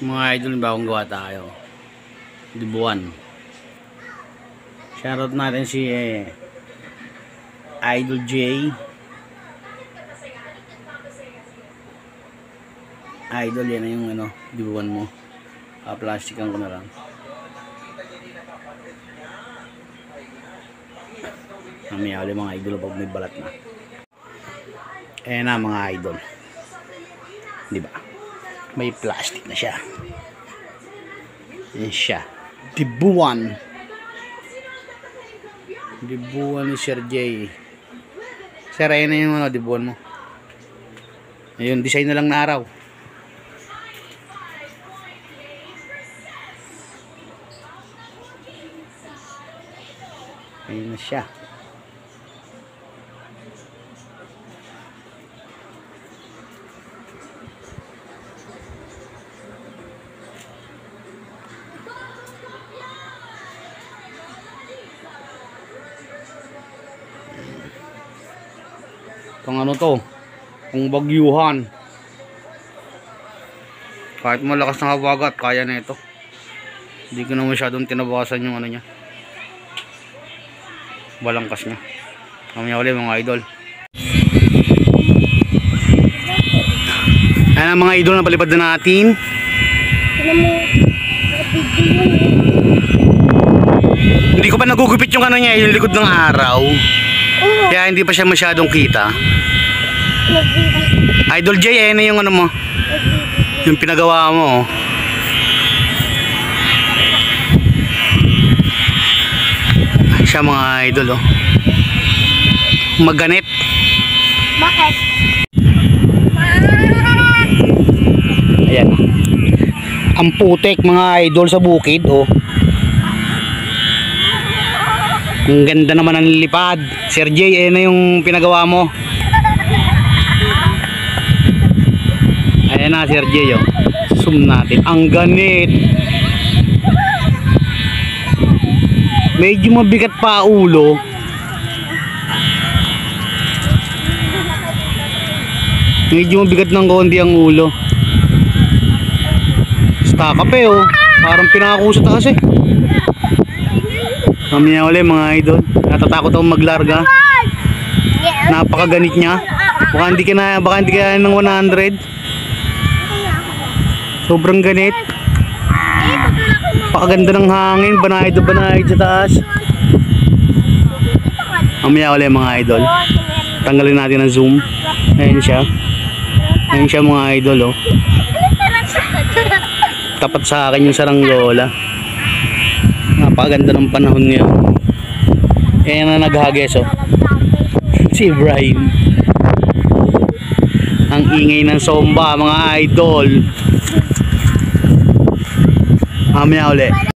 Mga idol, bagong gawa tayo. Dibuan. Shoutout natin si Idol J. Idol, yan na yung dibuan mo. Plastikan ko na lang. Mamaya ulit mga idol pag may balat na. Ayan na mga idol. Diba? May plastic na siya. Yan siya. Dibuan. Dibuan ni Sir J. Sir, ayan na yung dibuan mo. Ayun, design na lang na araw. Ayun na siya. Pang to? Pang bagyuhan. Kahit malakas na habagat, kaya na ito. Hindi ko na masyadong tinabasan yung niya. Balangkas niya. Mamaya ulit mga idol. Ayan ang mga idol na palipad na natin. Hindi ko pa nagugupit yung niya, yung likod ng araw. Kaya hindi pa siya masyadong kita. Idol J, ayan na yung mo. Yung pinagawa mo. Siya mga idol Maganit. Bakit? Ayan. Ang putek mga idol sa bukid Ang ganda naman ang lipad. Sir J, ayan na yung pinagawa mo. Ayan na Sir J Zoom natin. Ang ganit. Medyo mabigat pa ulo. Medyo mabigat ng konti ang ulo. Staka pa parang pinakako sa taas Mamaya ulit mga idol. Natatakot akong maglarga. Napakaganit niya. Baka hindi ka ng 100. Sobrang ganit. Pakaganda ng hangin. Banayad sa taas. Mamaya ulit mga idol. Tanggalin natin ang zoom. Ayan siya. Ayan siya mga idol Tapat sa akin yung saranggola. Napakaganda ng panahon niya. Ayan na naghagis si Brian. Ang ingay ng somba mga idol. Mamaya ulit.